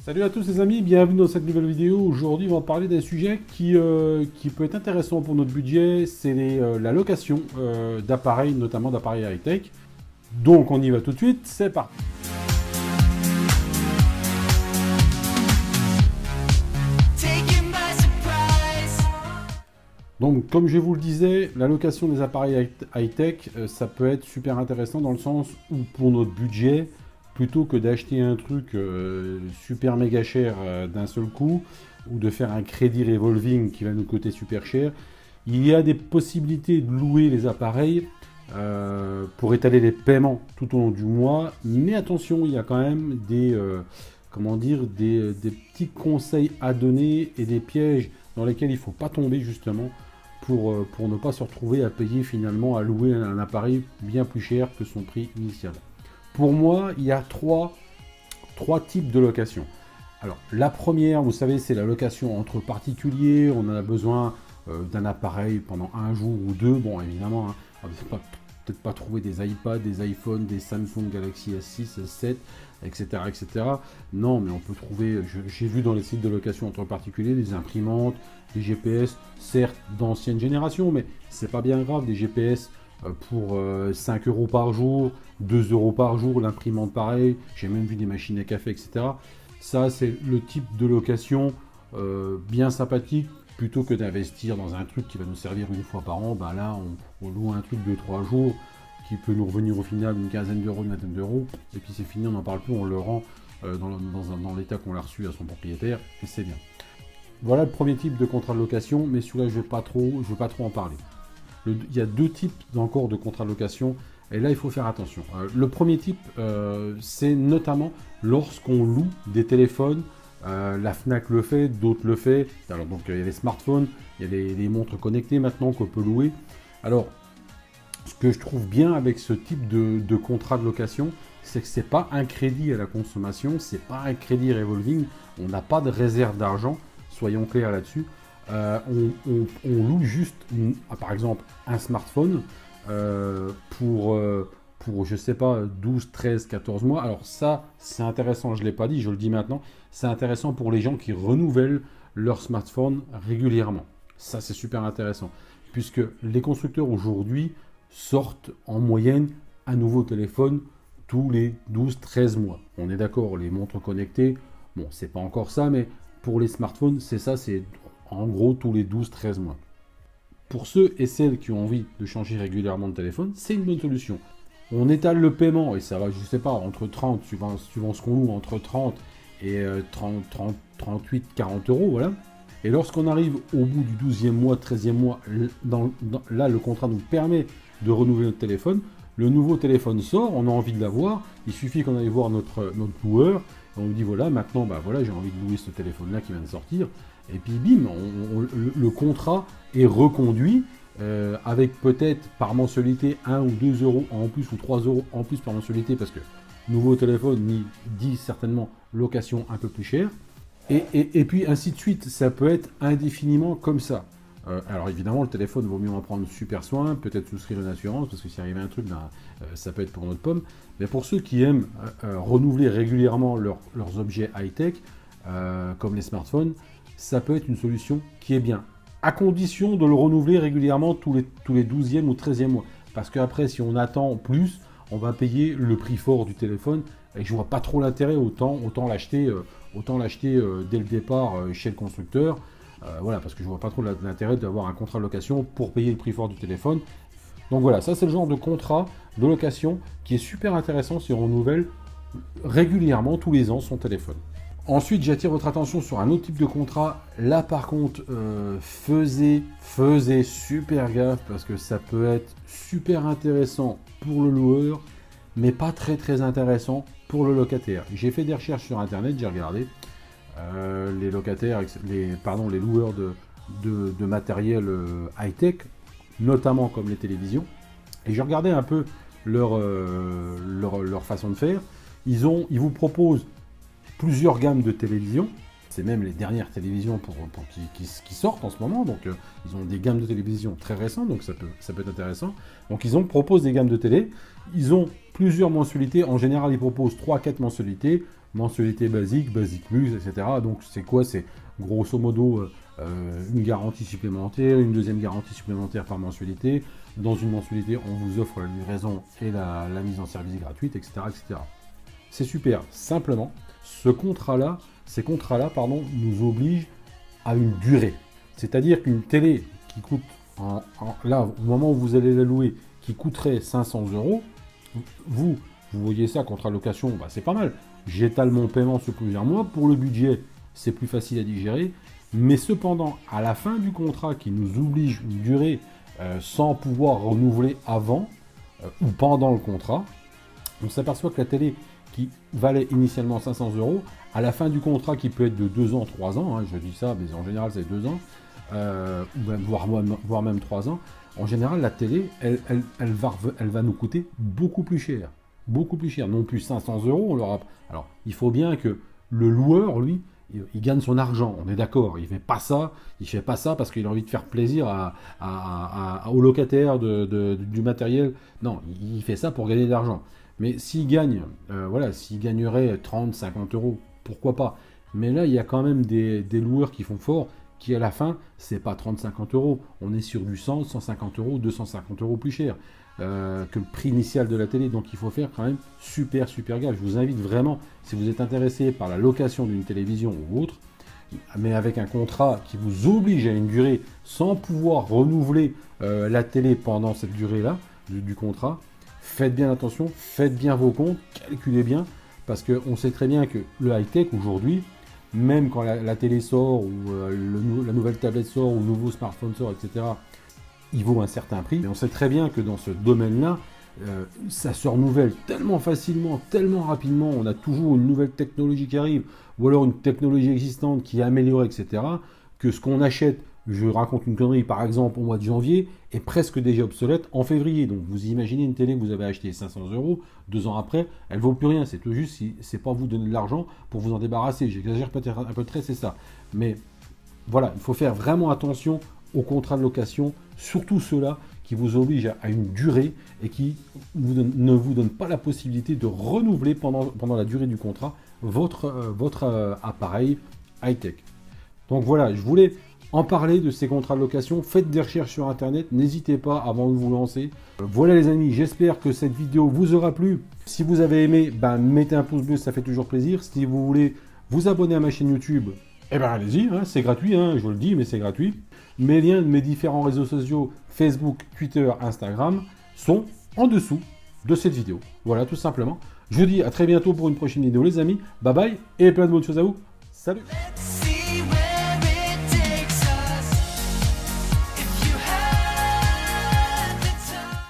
Salut à tous les amis, bienvenue dans cette nouvelle vidéo. Aujourd'hui, on va parler d'un sujet qui peut être intéressant pour notre budget, c'est la location d'appareils, notamment d'appareils high-tech. Donc on y va tout de suite, c'est parti. Donc comme je vous le disais, la location des appareils high-tech, ça peut être super intéressant dans le sens où pour notre budget, plutôt que d'acheter un truc super méga cher d'un seul coup, ou de faire un crédit revolving qui va nous coûter super cher, il y a des possibilités de louer les appareils pour étaler les paiements tout au long du mois. Mais attention, il y a quand même des petits conseils à donner et des pièges dans lesquels il ne faut pas tomber justement pour ne pas se retrouver à payer finalement, à louer un appareil bien plus cher que son prix initial. Pour moi, il y a trois types de location. Alors, la première, vous savez, c'est la location entre particuliers. On a besoin d'un appareil pendant un jour ou deux. Bon, évidemment, hein, on ne va peut-être pas trouver des iPads, des iPhones, des Samsung Galaxy S6, S7, etc., etc. Non, mais on peut trouver, j'ai vu dans les sites de location entre particuliers, des imprimantes, des GPS, certes d'ancienne génération, mais c'est pas bien grave, des GPS pour 5 € par jour, 2 € par jour, l'imprimante pareil, j'ai même vu des machines à café, etc. Ça, c'est le type de location bien sympathique, plutôt que d'investir dans un truc qui va nous servir une fois par an. Ben là, on loue un truc de 3 jours qui peut nous revenir au final une quinzaine d'euros, une vingtaine d'euros, et puis c'est fini, on n'en parle plus, on le rend dans l'état qu'on l'a reçu à son propriétaire, et c'est bien. Voilà le premier type de contrat de location, mais celui-là, je ne vais pas trop en parler. Il y a deux types encore de contrats de location, et là il faut faire attention. Le premier type, c'est notamment lorsqu'on loue des téléphones. La Fnac le fait, d'autres le font. Alors donc il y a les smartphones, il y a les montres connectées maintenant qu'on peut louer. Alors ce que je trouve bien avec ce type de contrat de location, c'est que c'est pas un crédit à la consommation, c'est pas un crédit revolving, on n'a pas de réserve d'argent, soyons clairs là-dessus. On loue juste, par exemple, un smartphone pour, je sais pas, 12, 13, 14 mois. Alors ça, c'est intéressant, je ne l'ai pas dit, je le dis maintenant, c'est intéressant pour les gens qui renouvellent leur smartphone régulièrement. Ça, c'est super intéressant, puisque les constructeurs aujourd'hui sortent en moyenne un nouveau téléphone tous les 12, 13 mois. On est d'accord, les montres connectées, bon, c'est pas encore ça, mais pour les smartphones, c'est ça, c'est en gros tous les 12-13 mois. Pour ceux et celles qui ont envie de changer régulièrement de téléphone, c'est une bonne solution. On étale le paiement et ça va, je sais pas, entre 30, suivant ce qu'on loue, entre 30 et 38, 40 euros, voilà. Et lorsqu'on arrive au bout du 12e mois, 13e mois, là, le contrat nous permet de renouveler notre téléphone. Le nouveau téléphone sort, on a envie de l'avoir, il suffit qu'on aille voir notre loueur, et on lui dit voilà, maintenant, bah voilà, j'ai envie de louer ce téléphone-là qui vient de sortir. Et puis bim, le contrat est reconduit avec peut-être par mensualité 1 ou 2 € en plus ou 3 € en plus par mensualité parce que nouveau téléphone dit certainement location un peu plus chère. Et puis ainsi de suite, ça peut être indéfiniment comme ça. Alors évidemment, le téléphone, il vaut mieux en prendre super soin, peut-être souscrire une assurance parce que s'il arrive un truc, ça peut être pour notre pomme. Mais pour ceux qui aiment renouveler régulièrement leurs objets high-tech, comme les smartphones, ça peut être une solution qui est bien, à condition de le renouveler régulièrement tous les 12e ou 13e mois. Parce qu'après, si on attend plus, on va payer le prix fort du téléphone. Et je vois pas trop l'intérêt, autant l'acheter dès le départ chez le constructeur. Voilà, parce que je vois pas trop l'intérêt d'avoir un contrat de location pour payer le prix fort du téléphone. Donc voilà, ça c'est le genre de contrat de location qui est super intéressant si on renouvelle régulièrement tous les ans son téléphone. Ensuite, j'attire votre attention sur un autre type de contrat. Là, par contre, faisez super gaffe parce que ça peut être super intéressant pour le loueur, mais pas très intéressant pour le locataire. J'ai fait des recherches sur Internet, j'ai regardé les locataires, les loueurs de matériel high-tech, notamment comme les télévisions, et j'ai regardé un peu leur façon de faire. Ils vous proposent plusieurs gammes de télévisions, c'est même les dernières télévisions qui sortent en ce moment, donc ils ont des gammes de télévision très récentes, donc ça peut être intéressant. Donc ils proposent des gammes de télé, ils ont plusieurs mensualités, en général ils proposent 3-4 mensualités, mensualité basique, basique plus, etc. Donc c'est quoi? C'est grosso modo une garantie supplémentaire, une deuxième garantie supplémentaire par mensualité. Dans une mensualité, on vous offre la livraison et la mise en service gratuite, etc. etc. C'est super. Simplement, ces contrats-là, nous obligent à une durée. C'est-à-dire qu'une télé qui coûte, là, au moment où vous allez la louer, qui coûterait 500 €, vous voyez ça, contrat de location, bah, c'est pas mal. J'étale mon paiement sur plusieurs mois. Pour le budget, c'est plus facile à digérer. Mais cependant, à la fin du contrat qui nous oblige une durée sans pouvoir renouveler avant ou pendant le contrat, on s'aperçoit que la télé qui valait initialement 500 €, à la fin du contrat qui peut être de 2 ans, 3 ans, hein, je dis ça, mais en général c'est 2 ans, voire même 3 ans, en général la télé, elle va nous coûter beaucoup plus cher. Beaucoup plus cher, non plus 500 €. Alors, il faut bien que le loueur, lui, il gagne son argent, on est d'accord. Il fait pas ça parce qu'il a envie de faire plaisir aux locataires du matériel. Non, il fait ça pour gagner de l'argent. Mais s'il gagne, s'il gagnerait 30, 50 €, pourquoi pas. Mais là, il y a quand même des loueurs qui font fort, qui à la fin, c'est pas 30, 50 €. On est sur du 100, 150 €, 250 € plus cher que le prix initial de la télé. Donc il faut faire quand même super gaffe. Je vous invite vraiment, si vous êtes intéressé par la location d'une télévision ou autre, mais avec un contrat qui vous oblige à une durée sans pouvoir renouveler la télé pendant cette durée-là du contrat, faites bien attention, faites bien vos comptes, calculez bien, parce qu'on sait très bien que le high-tech aujourd'hui, même quand la télé sort ou la nouvelle tablette sort ou le nouveau smartphone sort, etc., il vaut un certain prix. Mais on sait très bien que dans ce domaine-là, ça se renouvelle tellement facilement, tellement rapidement. On a toujours une nouvelle technologie qui arrive, ou alors une technologie existante qui est améliorée, etc., que ce qu'on achète, je raconte une connerie, par exemple, au mois de janvier, est presque déjà obsolète en février. Donc vous imaginez une télé que vous avez achetée 500 €, 2 ans après, elle ne vaut plus rien. C'est tout juste si c'est pas vous donner de l'argent pour vous en débarrasser. J'exagère peut-être un peu très, c'est ça. Mais voilà, il faut faire vraiment attention aux contrats de location, surtout ceux-là qui vous obligent à une durée et qui ne vous donnent pas la possibilité de renouveler pendant la durée du contrat votre appareil high-tech. Donc voilà, je voulais en parler de ces contrats de location. Faites des recherches sur internet, n'hésitez pas avant de vous lancer. Voilà les amis, j'espère que cette vidéo vous aura plu. Si vous avez aimé, mettez un pouce bleu, ça fait toujours plaisir. Si vous voulez vous abonner à ma chaîne YouTube, allez-y, hein, c'est gratuit, hein, je vous le dis, mais c'est gratuit. Mes liens de mes différents réseaux sociaux, Facebook, Twitter, Instagram, sont en dessous de cette vidéo. Voilà, tout simplement. Je vous dis à très bientôt pour une prochaine vidéo, les amis. Bye bye, et plein de bonnes choses à vous. Salut!